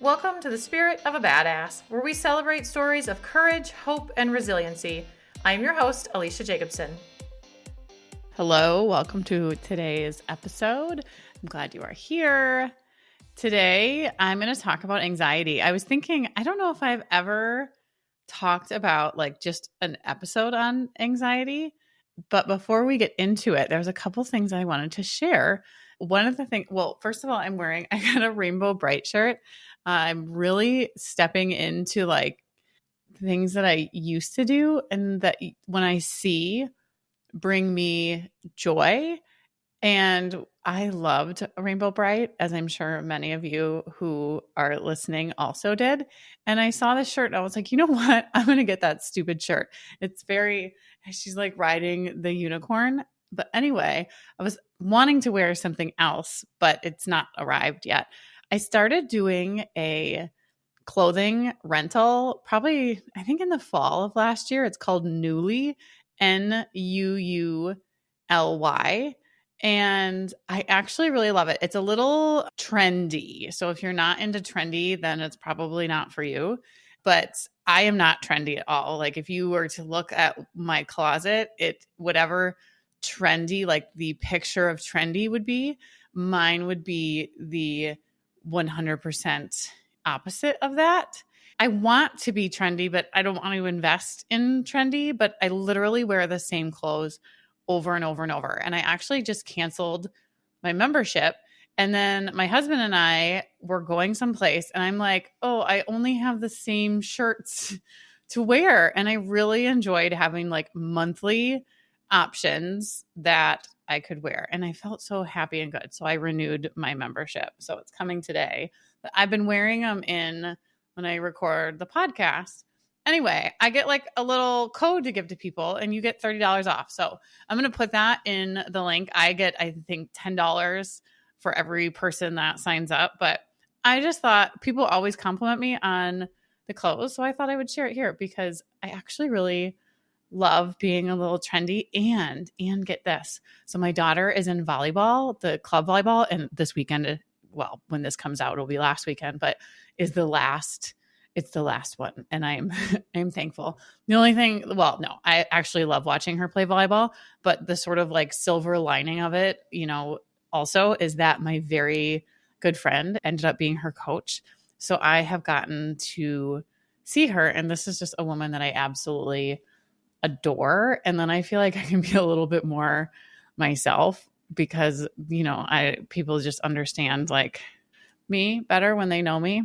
Welcome to the Spirit of a Badass, where we celebrate stories of courage, hope, and resiliency. I'm your host, Alecia Jacobson. Hello, welcome to today's episode. I'm glad you are here. Today, I'm going to talk about anxiety. I was thinking, I don't know if I've ever talked about just an episode on anxiety, but before we get into it, there's a couple things I wanted to share. One of the things, first of all, I got a Rainbow Bright shirt. I'm really stepping into things that I used to do and that when I see bring me joy. And I loved Rainbow Bright, as I'm sure many of you who are listening also did. And I saw this shirt and I was like, you know what? I'm going to get that stupid shirt. She's like riding the unicorn. But anyway, I was wanting to wear something else, but it's not arrived yet. I started doing a clothing rental probably, I think in the fall of last year. It's called Nuuly, Nuuly. And I actually really love it. It's a little trendy. So if you're not into trendy, then it's probably not for you. But I am not trendy at all. Like if you were to look at my closet, whatever trendy, like the picture of trendy would be, mine would be the 100% opposite of that. I want to be trendy, but I don't want to invest in trendy, but I literally wear the same clothes over and over and over. And I actually just canceled my membership. And then my husband and I were going someplace and I'm like, oh, I only have the same shirts to wear. And I really enjoyed having monthly options that I could wear. And I felt so happy and good. So I renewed my membership. So it's coming today. But I've been wearing them when I record the podcast. Anyway, I get a little code to give to people and you get $30 off. So I'm going to put that in the link. I get, I think, $10 for every person that signs up. But I just thought people always compliment me on the clothes. So I thought I would share it here because I actually really love being a little trendy and get this. So my daughter is in volleyball, the club volleyball, and this weekend, well, when this comes out, it'll be last weekend, but it's the last one. And I'm thankful. The only thing, I actually love watching her play volleyball, but the sort of silver lining of it, also is that my very good friend ended up being her coach. So I have gotten to see her. And this is just a woman that I absolutely adore. And then I feel like I can be a little bit more myself because, people just understand me better when they know me.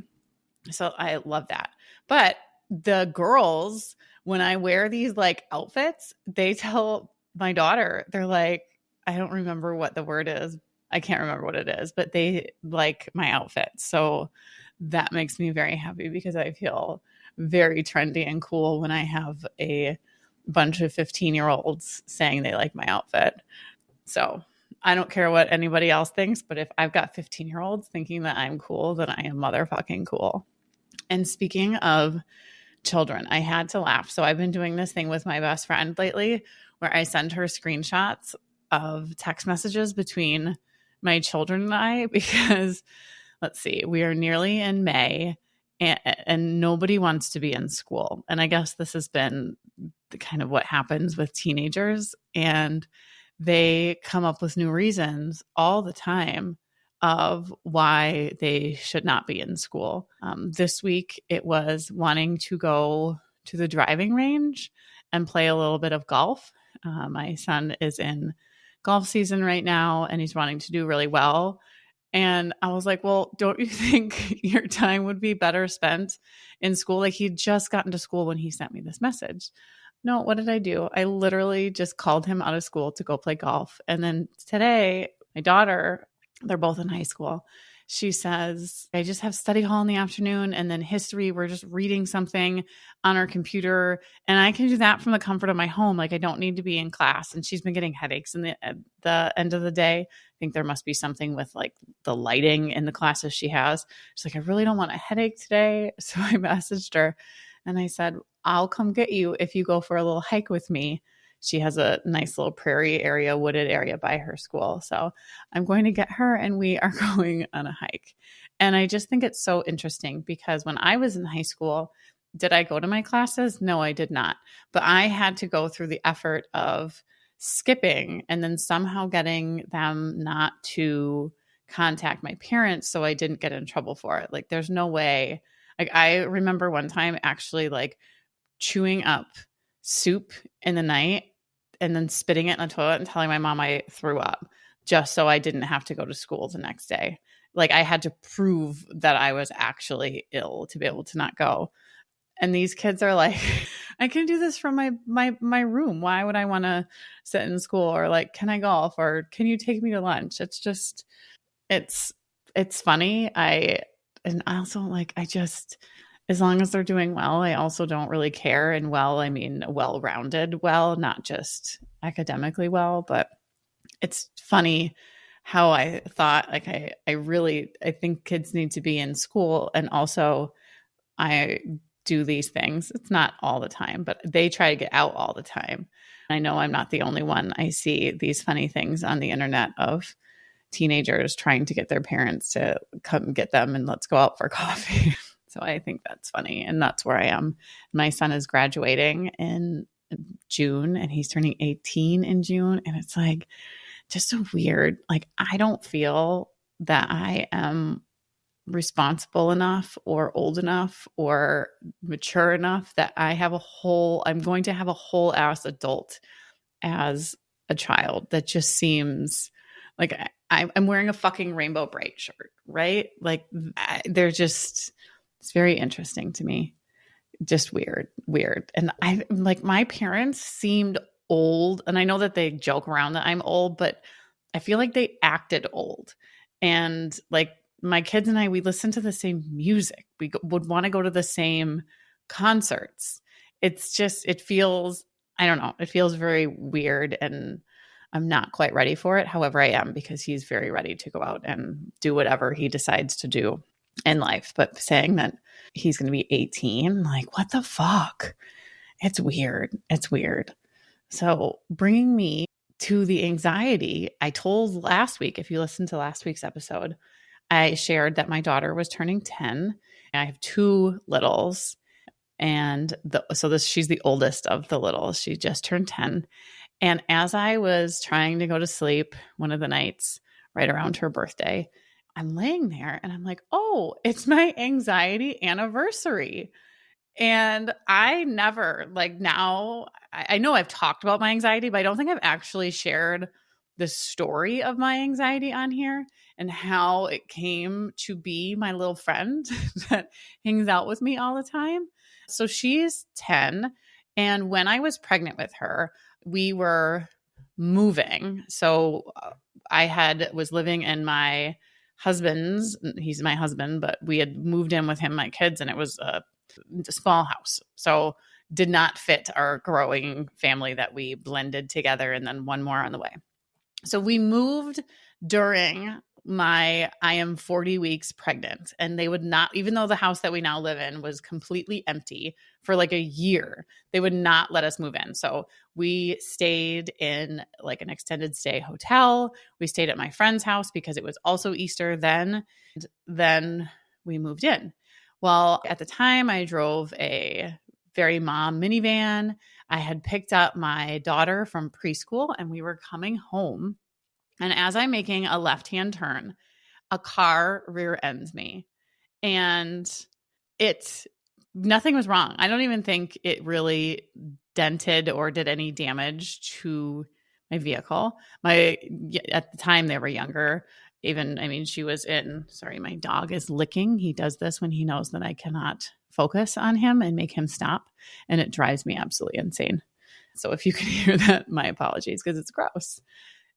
So I love that. But the girls, when I wear these outfits, they tell my daughter, they're like, I don't remember what the word is. I can't remember what it is, but they like my outfit. So that makes me very happy because I feel very trendy and cool when I have a bunch of 15-year-olds saying they like my outfit. So I don't care what anybody else thinks, but if I've got 15-year-olds thinking that I'm cool, then I am motherfucking cool. And speaking of children, I had to laugh. So I've been doing this thing with my best friend lately where I send her screenshots of text messages between my children and I because, let's see, we are nearly in May and nobody wants to be in school. And I guess this has been kind of what happens with teenagers. And they come up with new reasons all the time of why they should not be in school. This week, it was wanting to go to the driving range and play a little bit of golf. My son is in golf season right now, and he's wanting to do really well. And I was like, well, don't you think your time would be better spent in school? He'd just gotten to school when he sent me this message. No, what did I do? I literally just called him out of school to go play golf. And then today, my daughter, they're both in high school. She says, I just have study hall in the afternoon and then history. We're just reading something on our computer and I can do that from the comfort of my home. I don't need to be in class. And she's been getting headaches at the end of the day. I think there must be something with the lighting in the classes she has. She's like, I really don't want a headache today. So I messaged her and I said, I'll come get you if you go for a little hike with me. She has a nice little prairie area, wooded area by her school. So I'm going to get her and we are going on a hike. And I just think it's so interesting because when I was in high school, did I go to my classes? No, I did not. But I had to go through the effort of skipping and then somehow getting them not to contact my parents so I didn't get in trouble for it. Like there's no way. Like I remember one time actually like chewing up soup in the night and then spitting it in the toilet and telling my mom I threw up just so I didn't have to go to school the next day. Like I had to prove that I was actually ill to be able to not go. And these kids are like, I can do this from my room. Why would I want to sit in school? Or like, can I golf? Or can you take me to lunch? It's just, it's funny. And I also like, I just, as long as they're doing well, I also don't really care. And well, I mean, well-rounded well, not just academically well, but it's funny how I thought like I think kids need to be in school. And also I do these things. It's not all the time, but they try to get out all the time. I know I'm not the only one. I see these funny things on the internet of teenagers trying to get their parents to come get them and let's go out for coffee. So I think that's funny. And that's where I am. My son is graduating in June and he's turning 18 in June. And it's like just so weird. Like I don't feel that I am responsible enough or old enough or mature enough that I'm going to have a whole ass adult as a child. That just seems like I'm wearing a fucking Rainbow Bright shirt, right? Like they're just, it's very interesting to me. Just weird. And I like my parents seemed old, and I know that they joke around that I'm old, but I feel like they acted old. And like my kids and I, we listen to the same music. We would want to go to the same concerts. It's just, it feels, I don't know, it feels very weird and I'm not quite ready for it. However, I am because he's very ready to go out and do whatever he decides to do in life. But saying that he's going to be 18, like, what the fuck? It's weird. It's weird. So bringing me to the anxiety, I told last week, if you listened to last week's episode, I shared that my daughter was turning 10. I have two littles. And she's the oldest of the littles. She just turned 10. And as I was trying to go to sleep one of the nights right around her birthday, I'm laying there and I'm like, oh, it's my anxiety anniversary. And I never, like now, I know I've talked about my anxiety, but I don't think I've actually shared the story of my anxiety on here and how it came to be my little friend that hangs out with me all the time. So she's 10. And when I was pregnant with her, we were moving. So was living in my husband's, he's my husband, but we had moved in with him, my kids, and it was a small house. So did not fit our growing family that we blended together and then one more on the way. So we moved during I am 40 weeks pregnant, and they would not, even though the house that we now live in was completely empty for like a year, they would not let us move in. So we stayed in like an extended stay hotel. We stayed at my friend's house because it was also Easter then. Then we moved in. Well, at the time I drove a very mom minivan. I had picked up my daughter from preschool and we were coming home. And as I'm making a left-hand turn, a car rear ends me. And nothing was wrong. I don't even think it really dented or did any damage to my vehicle. At the time they were younger. She was sorry, my dog is licking. He does this when he knows that I cannot focus on him and make him stop. And it drives me absolutely insane. So if you can hear that, my apologies because it's gross.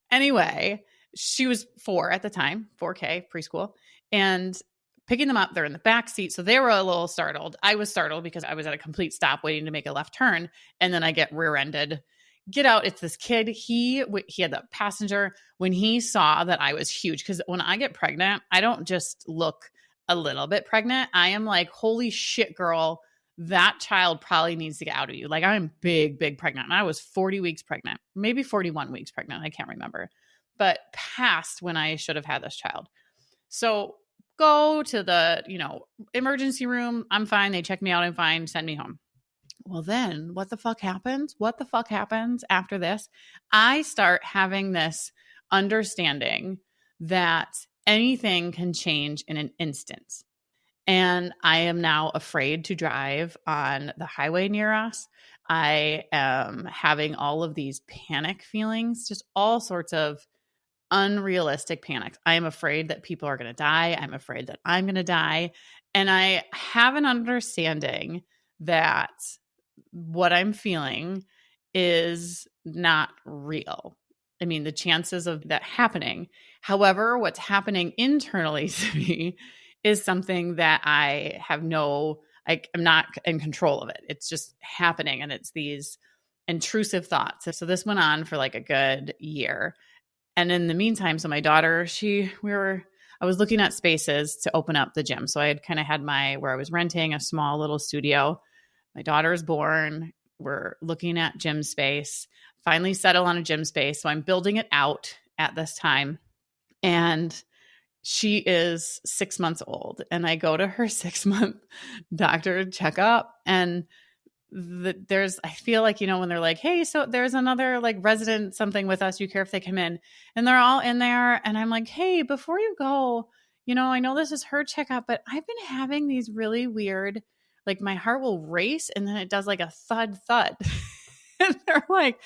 Anyway, she was 4 at the time, 4K preschool, and picking them up, they're in the back seat. So they were a little startled. I was startled because I was at a complete stop waiting to make a left turn. And then I get rear-ended. Get out. It's this kid. He had the passenger. When he saw that I was huge, because when I get pregnant, I don't just look a little bit pregnant. I am like, holy shit, girl, that child probably needs to get out of you. Like I'm big, big pregnant. And I was 40 weeks pregnant, maybe 41 weeks pregnant. I can't remember, but past when I should have had this child. So go to the, emergency room. I'm fine. They check me out. I'm fine. Send me home. Well, then what the fuck happens? What the fuck happens after this? I start having this understanding that anything can change in an instant. And I am now afraid to drive on the highway near us. I am having all of these panic feelings, just all sorts of unrealistic panics. I am afraid that people are going to die. I'm afraid that I'm going to die. And I have an understanding that what I'm feeling is not real. I mean, the chances of that happening. However, what's happening internally to me is something that I'm not in control of it. It's just happening. And it's these intrusive thoughts. So this went on for like a good year. And in the meantime, so my daughter, I was looking at spaces to open up the gym. So I had kind of had where I was renting a small little studio. My daughter is born. We're looking at gym space, finally settle on a gym space. So I'm building it out at this time. And she is 6 months old. And I go to her 6-month doctor checkup. And I feel like, when they're like, hey, so there's another like resident something with us, you care if they come in, and they're all in there. And I'm like, hey, before you go, I know this is her checkup, but I've been having these really weird, like my heart will race and then it does like a thud. And they're like,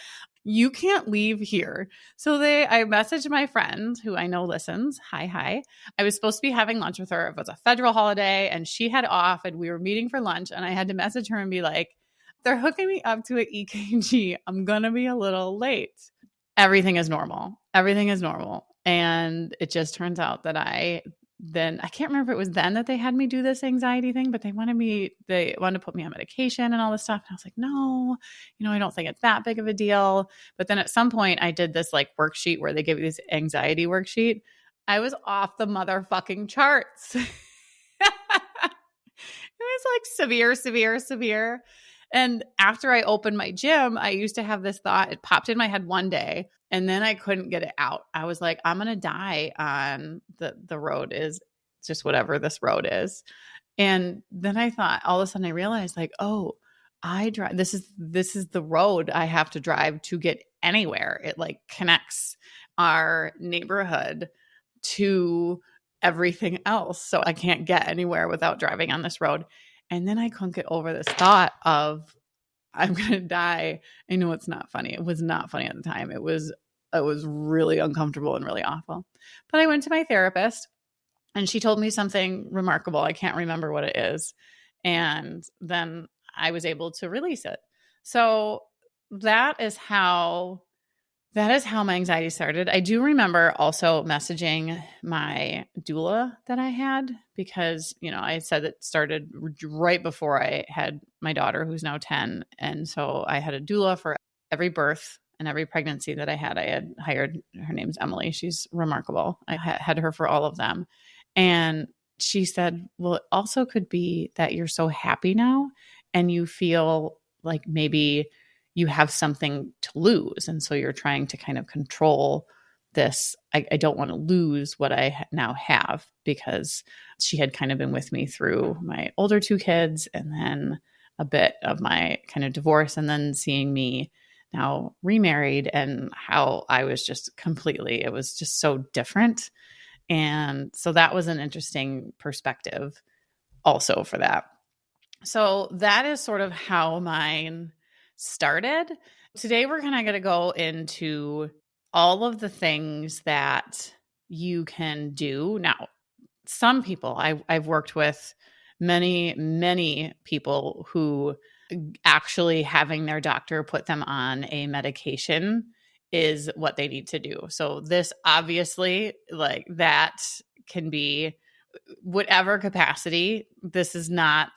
you can't leave here. So I messaged my friend who I know listens. Hi. I was supposed to be having lunch with her. It was a federal holiday and she had off and we were meeting for lunch, and I had to message her and be like, they're hooking me up to an EKG. I'm going to be a little late. Everything is normal. And it just turns out that I can't remember if it was then that they had me do this anxiety thing, but they wanted to put me on medication and all this stuff. And I was like, no, I don't think it's that big of a deal. But then at some point I did this like worksheet where they give you this anxiety worksheet. I was off the motherfucking charts. It was like severe. And after I opened my gym, I used to have this thought. It popped in my head one day, and then I couldn't get it out. I was like, I'm going to die on the road is just whatever this road is. And then I thought, all of a sudden I realized like, oh, I drive. This is the road I have to drive to get anywhere. It like connects our neighborhood to everything else. So I can't get anywhere without driving on this road. And then I couldn't get over this thought of I'm going to die. I know it's not funny. It was not funny at the time. It was really uncomfortable and really awful. But I went to my therapist and she told me something remarkable. I can't remember what it is. And then I was able to release it. So that is how my anxiety started. I do remember also messaging my doula that I had because, I said it started right before I had my daughter, who's now 10. And so I had a doula for every birth and every pregnancy that I had hired. Her name's Emily. She's remarkable. I had her for all of them. And she said, well, it also could be that you're so happy now and you feel like maybe you have something to lose. And so you're trying to kind of control this. I don't want to lose what I now have, because she had kind of been with me through my older 2 kids and then a bit of my kind of divorce, and then seeing me now remarried and how I was just it was just so different. And so that was an interesting perspective also for that. So that is sort of how mine started. Today, we're kind of going to go into all of the things that you can do. Now, some people, I've worked with many, many people who actually having their doctor put them on a medication is what they need to do. So this obviously, like, that can be whatever capacity. This is not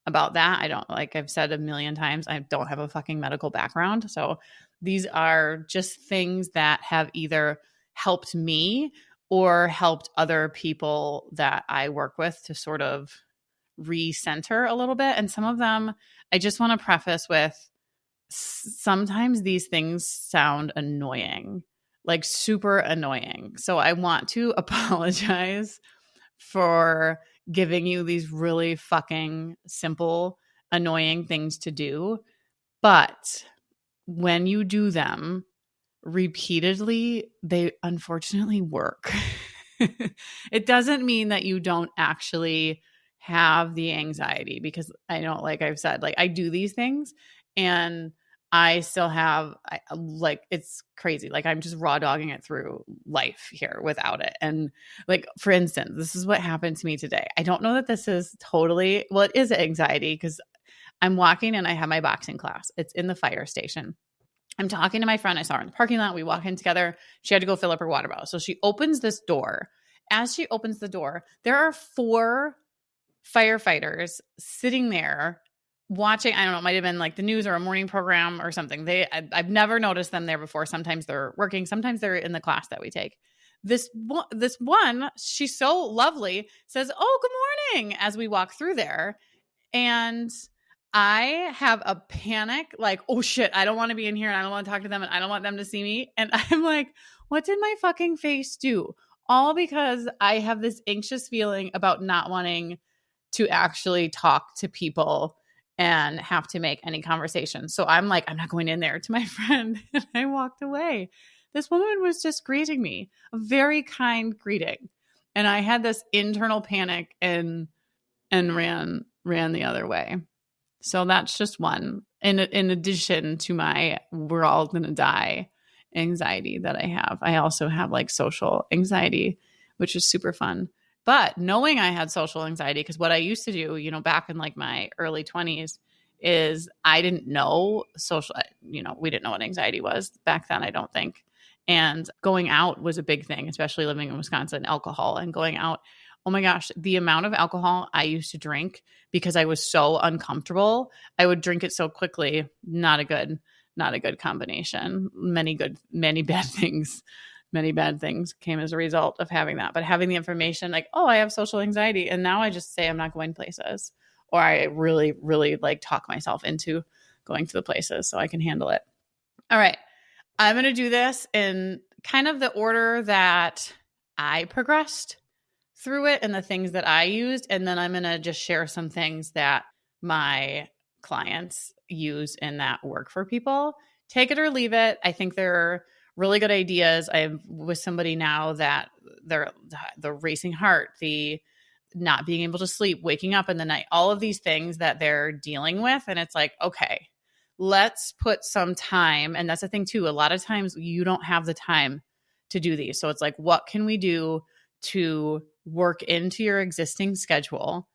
about that. I don't, like I've said a million times, I don't have a fucking medical background. So these are just things that have either helped me or helped other people that I work with to sort of recenter a little bit. And some of them, I just want to preface with, sometimes these things sound annoying, like super annoying. So I want to apologize for giving you these really fucking simple, annoying things to do. But when you do them repeatedly, they unfortunately work. It doesn't mean that you don't actually have the anxiety, because I know, like I've said, like I do these things and I still have, like, it's crazy. Like I'm just raw dogging it through life here without it. And like, for instance, this is what happened to me today. I don't know that this is totally, well, it is anxiety because I'm walking and I have my boxing class. It's in the fire station. I'm talking to my friend. I saw her in the parking lot. We walk in together. She had to go fill up her water bottle. So she opens this door. As she opens the door, there are 4 firefighters sitting there watching. I don't know, it might have been like the news or a morning program or something. I've never noticed them there before. Sometimes they're working. Sometimes they're in the class that we take. This one, she's so lovely, says, "Oh, good morning," as we walk through there. And I have a panic, like, oh shit, I don't want to be in here and I don't want to talk to them and I don't want them to see me. And I'm like, what did my fucking face do? All because I have this anxious feeling about not wanting to actually talk to people and have to make any conversation. So I'm like, I'm not going in there, to my friend. And I walked away. This woman was just greeting me, a very kind greeting. And I had this internal panic and ran the other way. So that's just one in addition to my we're all going to die anxiety that I have. I also have like social anxiety, which is super fun. But knowing I had social anxiety, because what I used to do, back in like my early 20s, is I didn't know social, we didn't know what anxiety was back then, I don't think. And going out was a big thing, especially living in Wisconsin, alcohol and going out. Oh my gosh, the amount of alcohol I used to drink because I was so uncomfortable. I would drink it so quickly. Not a good combination. Many bad things came as a result of having that. But having the information like, oh, I have social anxiety. And now I just say I'm not going places. Or I really, really like talk myself into going to the places so I can handle it. All right. I'm going to do this in kind of the order that I progressed through it and the things that I used. And then I'm going to just share some things that my clients use and that work for people. Take it or leave it. I think they're really good ideas. I'm with somebody now that the racing heart, the not being able to sleep, waking up in the night, all of these things that they're dealing with. And it's like, okay, let's put some time. And that's the thing too. A lot of times you don't have the time to do these. So it's like, what can we do to work into your existing schedule?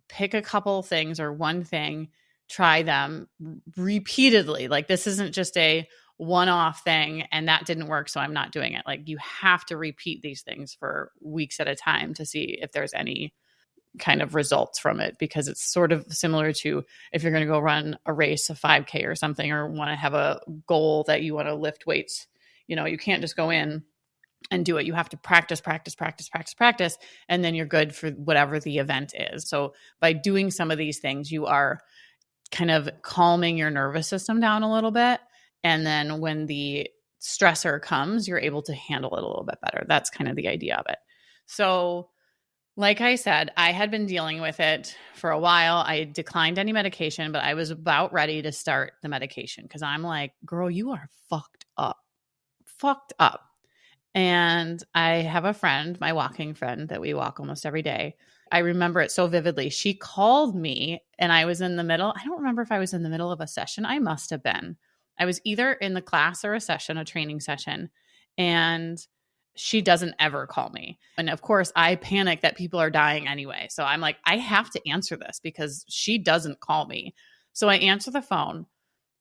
Pick a couple things or one thing, try them repeatedly. Like this isn't just a one-off thing and that didn't work, so I'm not doing it. Like you have to repeat these things for weeks at a time to see if there's any kind of results from it, because it's sort of similar to if you're going to go run a race, a 5K or something, or want to have a goal that you want to lift weights. You can't just go in and do it. You have to practice, and then you're good for whatever the event is. So by doing some of these things, you are kind of calming your nervous system down a little bit. And then when the stressor comes, you're able to handle it a little bit better. That's kind of the idea of it. So like I said, I had been dealing with it for a while. I declined any medication, but I was about ready to start the medication because I'm like, girl, you are fucked up. And I have a friend, my walking friend that we walk almost every day. I remember it so vividly. She called me and I was in the middle. I don't remember if I was in the middle of a session. I must have been. I was either in the class or a session, a training session. And she doesn't ever call me. And of course, I panic that people are dying anyway. So I'm like, I have to answer this because she doesn't call me. So I answer the phone.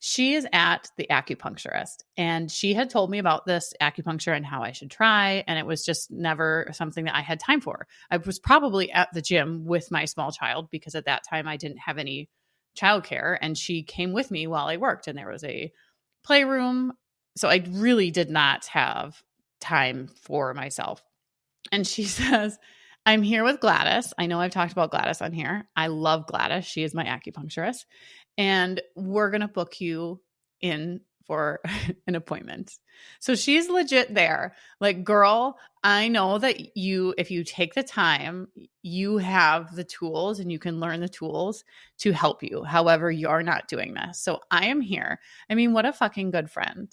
She is at the acupuncturist and she had told me about this acupuncture and how I should try. And it was just never something that I had time for. I was probably at the gym with my small child because at that time I didn't have any childcare, and she came with me while I worked and there was a playroom. So I really did not have time for myself. And she says, I'm here with Gladys. I know I've talked about Gladys on here. I love Gladys. She is my acupuncturist. And we're going to book you in for an appointment. So she's legit there. Like, girl, I know that if you take the time, you have the tools and you can learn the tools to help you. However, you're not doing this. So I am here. I mean, what a fucking good friend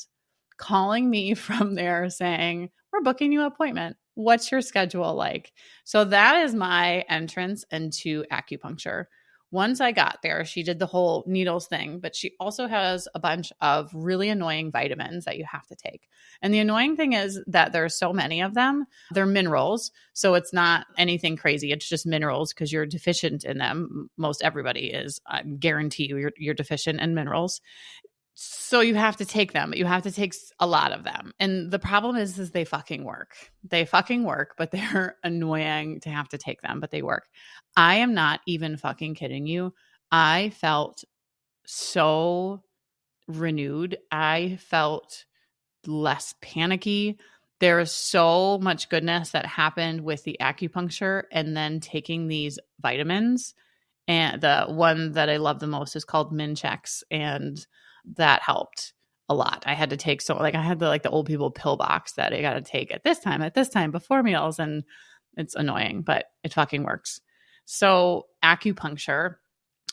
calling me from there saying, we're booking you an appointment. What's your schedule like? So that is my entrance into acupuncture. Once I got there, she did the whole needles thing, but she also has a bunch of really annoying vitamins that you have to take. And the annoying thing is that there's so many of them. They're minerals, so it's not anything crazy. It's just minerals because you're deficient in them. Most everybody is. I guarantee you, you're deficient in minerals. So you have to take them. You have to take a lot of them. And the problem is they fucking work. They fucking work, but they're annoying to have to take them, but they work. I am not even fucking kidding you. I felt so renewed. I felt less panicky. There is so much goodness that happened with the acupuncture and then taking these vitamins. And the one that I love the most is called Minchex, and that helped a lot. I had to take I had the old people pill box that I got to take at this time before meals, and it's annoying, but it fucking works. So acupuncture,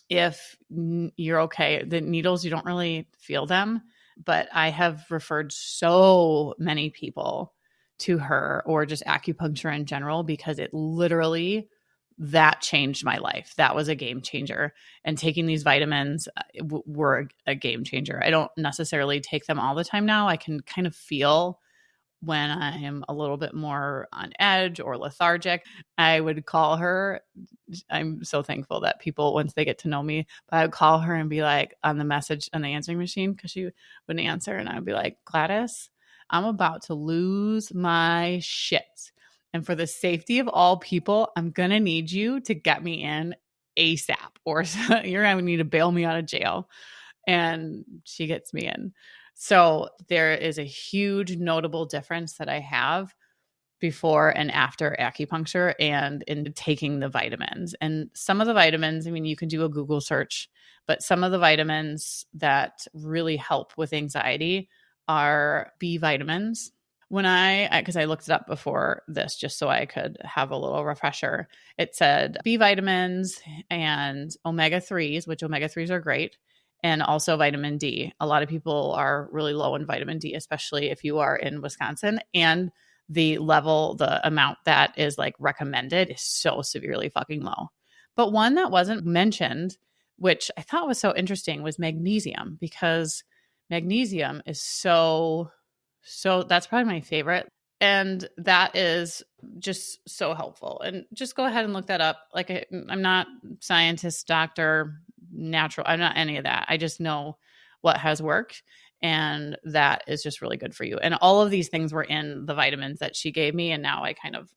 if you're okay, the needles, you don't really feel them, but I have referred so many people to her or just acupuncture in general because it literally that changed my life. That was a game changer. And taking these vitamins were a game changer. I don't necessarily take them all the time now. I can kind of feel when I am a little bit more on edge or lethargic. I would call her. I'm so thankful that people, once they get to know me, but I would call her and be like on the answering machine because she wouldn't answer. And I would be like, Gladys, I'm about to lose my shit. And for the safety of all people, I'm going to need you to get me in ASAP or you're going to need to bail me out of jail. And she gets me in. So there is a huge notable difference that I have before and after acupuncture and in taking the vitamins. And some of the vitamins, I mean, you can do a Google search, but some of the vitamins that really help with anxiety are B vitamins. Because I looked it up before this just so I could have a little refresher, it said B vitamins and omega-3s, which omega-3s are great, and also vitamin D. A lot of people are really low in vitamin D, especially if you are in Wisconsin, and the amount that is like recommended is so severely fucking low. But one that wasn't mentioned, which I thought was so interesting, was magnesium, because magnesium is so that's probably my favorite. And that is just so helpful. And just go ahead and look that up. Like, I'm not scientist, doctor, natural. I'm not any of that. I just know what has worked. And that is just really good for you. And all of these things were in the vitamins that she gave me. And now I kind of,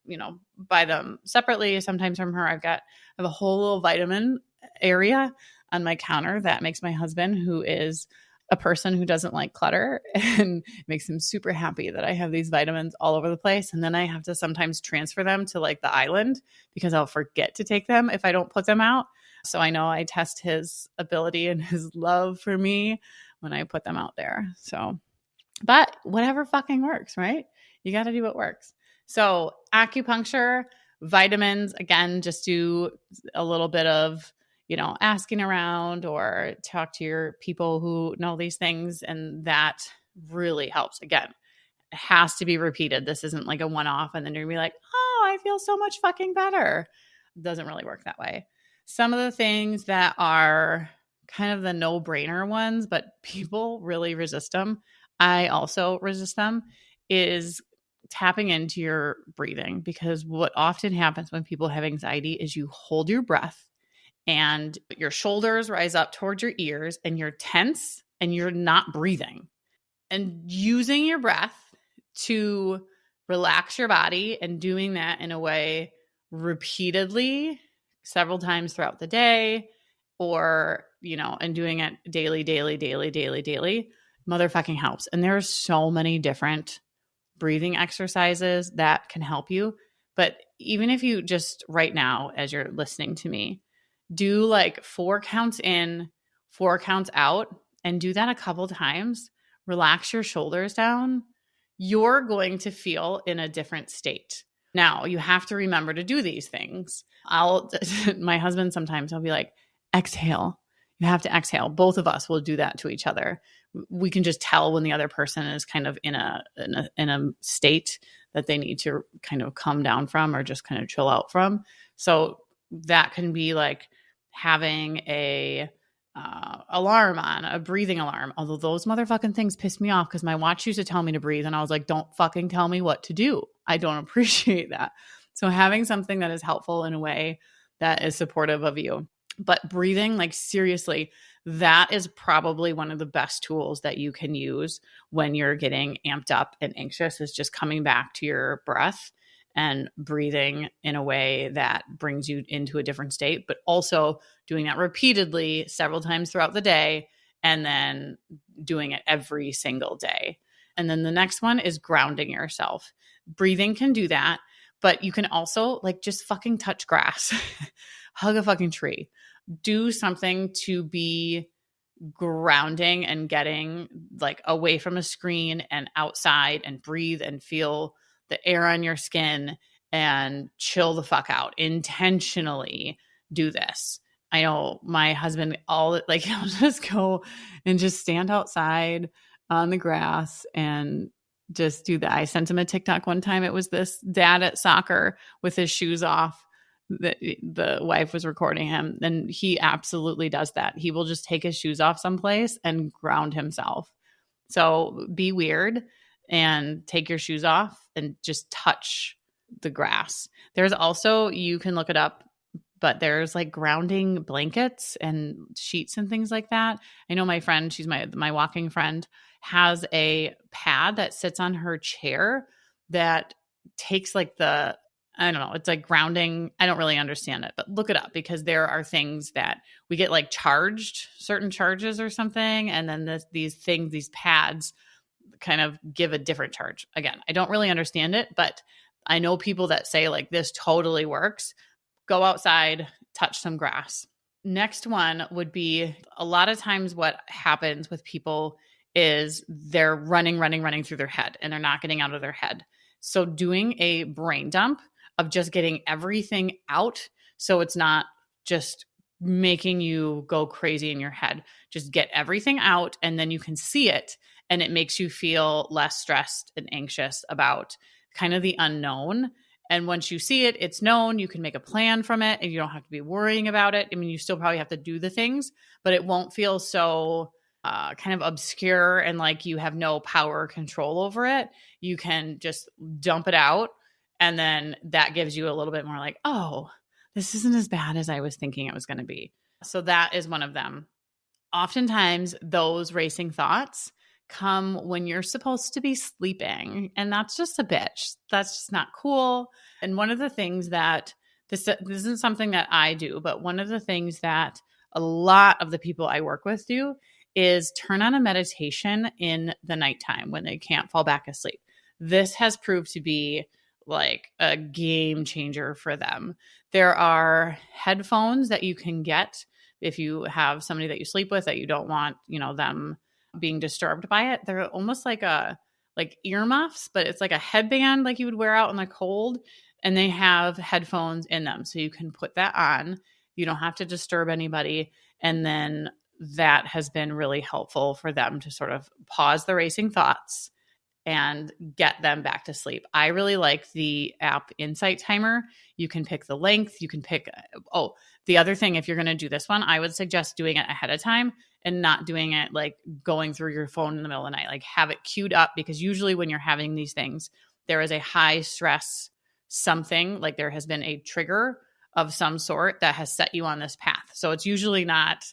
buy them separately. Sometimes from her, I have a whole little vitamin area on my counter that makes my husband, who is a person who doesn't like clutter, and it makes him super happy that I have these vitamins all over the place. And then I have to sometimes transfer them to like the island because I'll forget to take them if I don't put them out. So I know I test his ability and his love for me when I put them out there. So, but whatever fucking works, right? You got to do what works. So acupuncture, vitamins, again, just do a little bit of asking around or talk to your people who know these things. And that really helps. Again, it has to be repeated. This isn't like a one-off and then you're gonna be like, oh, I feel so much fucking better. It doesn't really work that way. Some of the things that are kind of the no-brainer ones, but people really resist them, I also resist them, is tapping into your breathing. Because what often happens when people have anxiety is you hold your breath and your shoulders rise up towards your ears and you're tense and you're not breathing. And using your breath to relax your body and doing that in a way repeatedly several times throughout the day, or, and doing it daily, motherfucking helps. And there are so many different breathing exercises that can help you. But even if you just right now, as you're listening to me, do like 4 counts in, 4 counts out, and do that a couple times. relax your shoulders down, you're going to feel in a different state. Now, you have to remember to do these things. My husband sometimes he'll be like, exhale. You have to exhale. Both of us will do that to each other. We can just tell when the other person is kind of in a state that they need to kind of come down from or just kind of chill out from. So that can be like having a alarm on, a breathing alarm. Although those motherfucking things piss me off because my watch used to tell me to breathe and I was like, don't fucking tell me what to do. I don't appreciate that. So having something that is helpful in a way that is supportive of you. But breathing, like seriously, that is probably one of the best tools that you can use when you're getting amped up and anxious, is just coming back to your breath and breathing in a way that brings you into a different state, but also doing that repeatedly several times throughout the day and then doing it every single day. And then the next one is grounding yourself. Breathing can do that, but you can also like just fucking touch grass, hug a fucking tree, do something to be grounding and getting like away from a screen and outside and breathe and feel the air on your skin and chill the fuck out. Intentionally do this. I know my husband he'll just go and just stand outside on the grass and just do that. I sent him a TikTok one time. It was this dad at soccer with his shoes off. The wife was recording him, and he absolutely does that. He will just take his shoes off someplace and ground himself. So be weird and take your shoes off and just touch the grass. There's also, you can look it up, but there's like grounding blankets and sheets and things like that. I know my friend, she's my walking friend, has a pad that sits on her chair that takes like I don't know, it's like grounding. I don't really understand it, but look it up because there are things that we get like charged, certain charges or something. And then these pads kind of give a different charge. Again, I don't really understand it, but I know people that say like this totally works. Go outside, touch some grass. Next one would be, a lot of times what happens with people is they're running through their head and they're not getting out of their head. So doing a brain dump of just getting everything out, so it's not just making you go crazy in your head. Just get everything out and then you can see it, and it makes you feel less stressed and anxious about kind of the unknown. And once you see it, it's known, you can make a plan from it and you don't have to be worrying about it. I mean, you still probably have to do the things, but it won't feel so kind of obscure and like you have no power or control over it. You can just dump it out. And then that gives you a little bit more like, oh, this isn't as bad as I was thinking it was going to be. So that is one of them. Oftentimes, those racing thoughts come when you're supposed to be sleeping. And that's just a bitch. That's just not cool. And one of the things that, this isn't something that I do, but one of the things that a lot of the people I work with do is turn on a meditation in the nighttime when they can't fall back asleep. This has proved to be like a game changer for them. There are headphones that you can get if you have somebody that you sleep with that you don't want, them being disturbed by it. They're almost like earmuffs, but it's like a headband like you would wear out in the cold, and they have headphones in them. So you can put that on. You don't have to disturb anybody. And then that has been really helpful for them to sort of pause the racing thoughts and get them back to sleep. I really like the app Insight Timer. You can pick the length. You can pick, the other thing, if you're going to do this one, I would suggest doing it ahead of time and not doing it like going through your phone in the middle of the night. Like have it queued up, because usually when you're having these things, there is a high stress something, like there has been a trigger of some sort that has set you on this path. So it's usually not,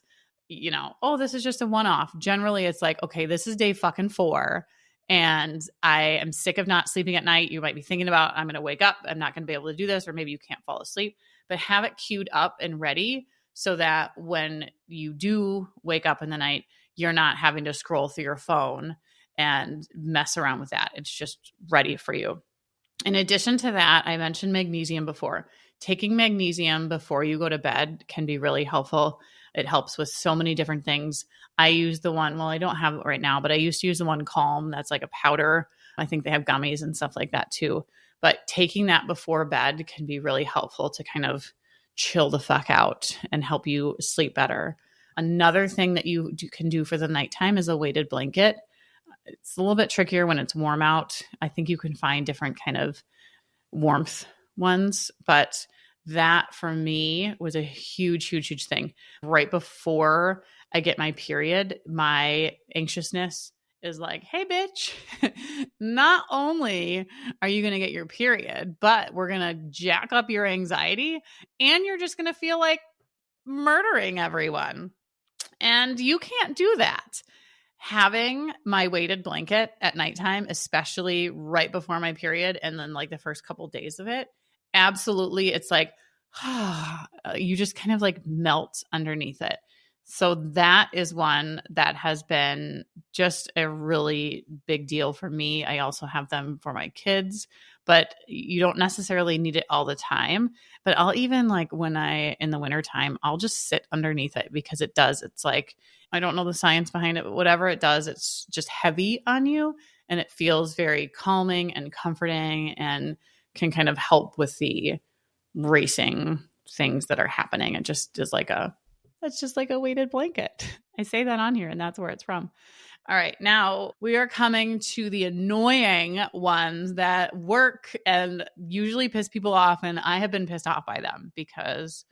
this is just a one-off. Generally, it's like, okay, this is day fucking 4. And I am sick of not sleeping at night. You might be thinking about, I'm going to wake up, I'm not going to be able to do this, or maybe you can't fall asleep, but have it queued up and ready so that when you do wake up in the night, you're not having to scroll through your phone and mess around with that. It's just ready for you. In addition to that, I mentioned magnesium before. Taking magnesium before you go to bed can be really helpful. It helps with so many different things. I use the one, well, I don't have it right now, but I used to use the one Calm. That's like a powder. I think they have gummies and stuff like that too. But taking that before bed can be really helpful to kind of chill the fuck out and help you sleep better. Another thing that can do for the nighttime is a weighted blanket. It's a little bit trickier when it's warm out. I think you can find different kind of warmth ones, but that for me was a huge, huge, huge thing. Right before I get my period, my anxiousness is like, hey, bitch, not only are you going to get your period, but we're going to jack up your anxiety and you're just going to feel like murdering everyone. And you can't do that. Having my weighted blanket at nighttime, especially right before my period and then like the first couple of days of it, absolutely, it's like, you just kind of like melt underneath it. So that is one that has been just a really big deal for me. I also have them for my kids, but you don't necessarily need it all the time. But I'll even like in the wintertime, I'll just sit underneath it because it's like, I don't know the science behind it, but whatever it does, it's just heavy on you and it feels very calming and comforting and can kind of help with the racing things that are happening. It just is like it's just like a weighted blanket. I say that on here and that's where it's from. All right. Now we are coming to the annoying ones that work and usually piss people off. And I have been pissed off by them because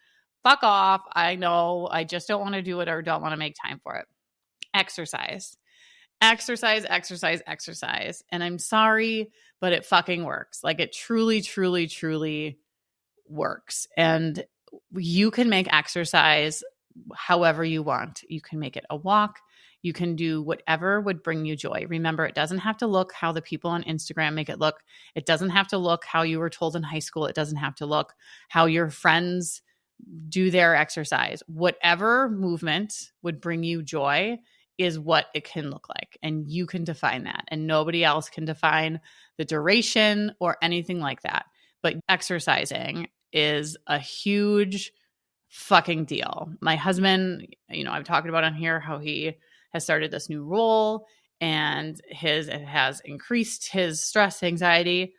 fuck off. I know I just don't want to do it or don't want to make time for it. Exercise. And I'm sorry, but it fucking works. Like it truly, truly, truly works. And you can make exercise however you want. You can make it a walk. You can do whatever would bring you joy. Remember, it doesn't have to look how the people on Instagram make it look. It doesn't have to look how you were told in high school. It doesn't have to look how your friends do their exercise. Whatever movement would bring you joy is what it can look like. And you can define that. And nobody else can define the duration or anything like that. But exercising is a huge fucking deal. My husband, I've talked about on here how he has started this new role and it has increased his stress, anxiety,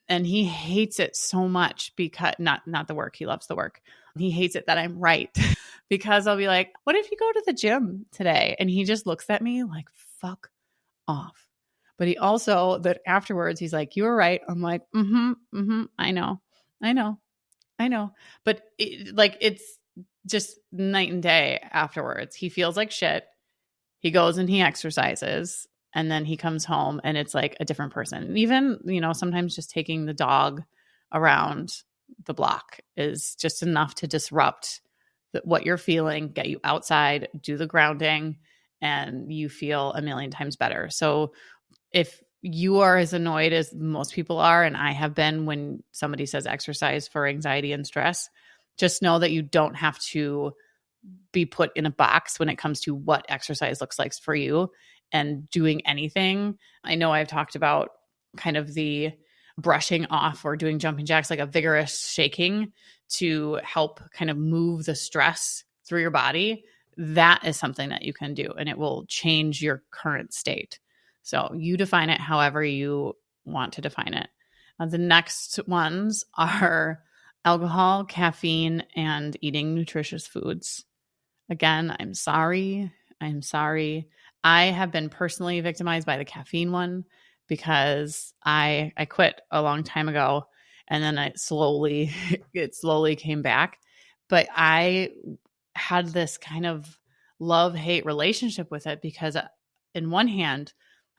and he hates it so much because not the work. He loves the work. He hates it that I'm right because I'll be like, what if you go to the gym today? And he just looks at me like, fuck off. But he also, that afterwards, he's like, you were right. I'm like, I know. But it's just night and day afterwards. He feels like shit. He goes and he exercises and then he comes home and it's like a different person. And even, sometimes just taking the dog around the block is just enough to disrupt what you're feeling, get you outside, do the grounding, and you feel a million times better. So if you are as annoyed as most people are, and I have been when somebody says exercise for anxiety and stress, just know that you don't have to be put in a box when it comes to what exercise looks like for you and doing anything. I know I've talked about kind of the brushing off or doing jumping jacks, like a vigorous shaking to help kind of move the stress through your body. That is something that you can do and it will change your current state. So you define it however you want to define it. The next ones are alcohol, caffeine, and eating nutritious foods. Again, I'm sorry. I have been personally victimized by the caffeine one because I quit a long time ago and then it slowly came back. But I had this kind of love-hate relationship with it because in one hand,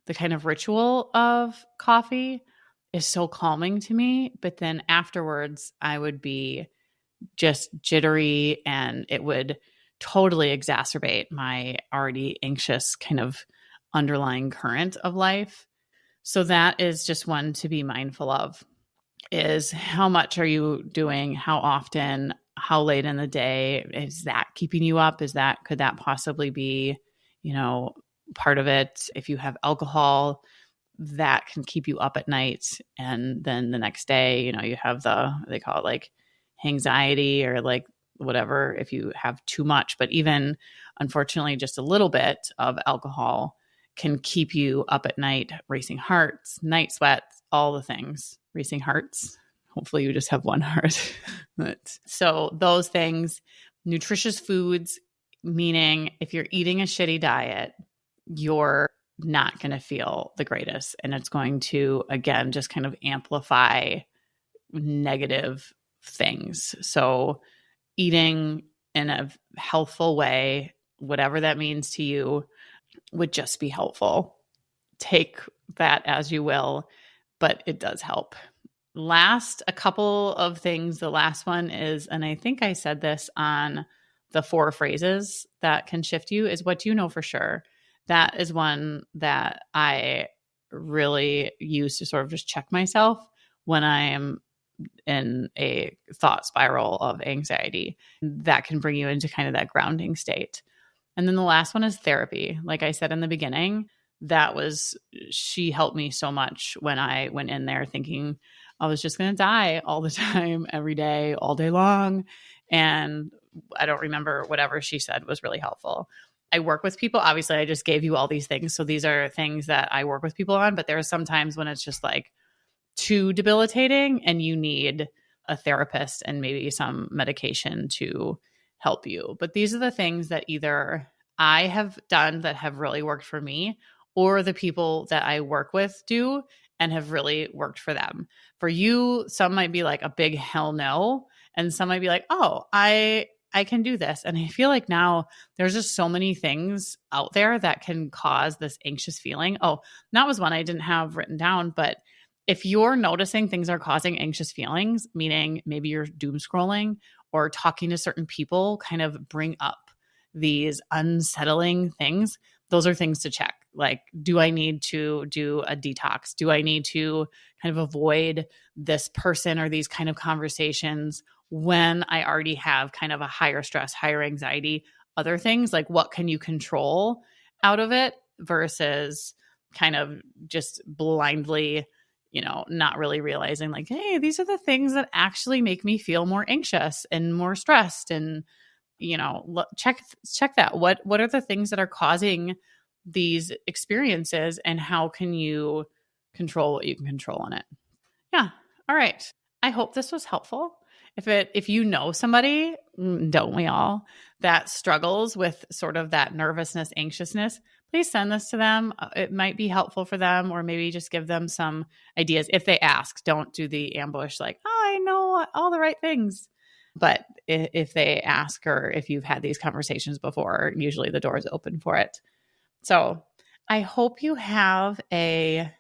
the kind of ritual of coffee is so calming to me. But then afterwards, I would be just jittery and it would totally exacerbate my already anxious kind of underlying current of life. So that is just one to be mindful of, is how much are you doing? How often? How late in the day? Is that keeping you up? Could that possibly be, part of it? If you have alcohol, that can keep you up at night. And then the next day, you have they call it like anxiety or like whatever, if you have too much, but even unfortunately, just a little bit of alcohol can keep you up at night, racing hearts, night sweats, all the things, racing hearts. Hopefully you just have one heart. But, so those things, nutritious foods, meaning if you're eating a shitty diet, you're not going to feel the greatest. And it's going to, again, just kind of amplify negative things. So eating in a healthful way, whatever that means to you, would just be helpful. Take that as you will, but it does help. Last, a couple of things. The last one is, and I think I said this on the 4 phrases that can shift you, is what do you know for sure? That is one that I really use to sort of just check myself when I am in a thought spiral of anxiety. That can bring you into kind of that grounding state. And then the last one is therapy. Like I said in the beginning, she helped me so much when I went in there thinking I was just going to die all the time, every day, all day long. And I don't remember, whatever she said was really helpful. I work with people. Obviously, I just gave you all these things. So these are things that I work with people on, but there are some times when it's just like too debilitating and you need a therapist and maybe some medication to help you. But these are the things that either I have done that have really worked for me, or the people that I work with do and have really worked for them. For you, some might be like a big hell no, and some might be like, oh, I can do this. And I feel like now there's just so many things out there that can cause this anxious feeling. Oh, that was one I didn't have written down, but if you're noticing things are causing anxious feelings, meaning maybe you're doom scrolling or talking to certain people kind of bring up these unsettling things, those are things to check. Like, do I need to do a detox? Do I need to kind of avoid this person or these kind of conversations when I already have kind of a higher stress, higher anxiety? Other things, like what can you control out of it versus kind of just blindly, not really realizing like, hey, these are the things that actually make me feel more anxious and more stressed. And, check that. What are the things that are causing these experiences, and how can you control what you can control in it? Yeah. All right. I hope this was helpful. If you know somebody, don't we all, that struggles with sort of that nervousness, anxiousness, please send this to them. It might be helpful for them, or maybe just give them some ideas. If they ask, don't do the ambush like, oh, I know all the right things. But if they ask, or if you've had these conversations before, usually the door is open for it. So I hope you have a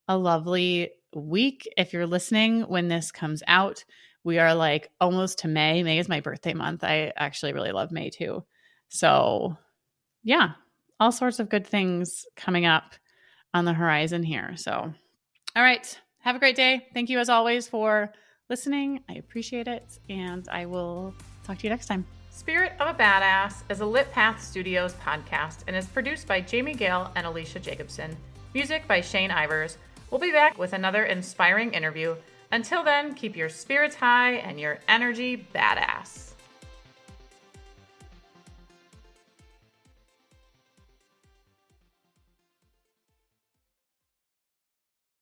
lovely week. If you're listening when this comes out, we are like almost to May. May is my birthday month. I actually really love May too. So yeah, all sorts of good things coming up on the horizon here. So, all right. Have a great day. Thank you as always for listening. I appreciate it. And I will talk to you next time. Spirit of a Badass is a Lit Path Studios podcast and is produced by Jamie Gale and Alecia Jacobson. Music by Shane Ivers. We'll be back with another inspiring interview. Until then, keep your spirits high and your energy badass.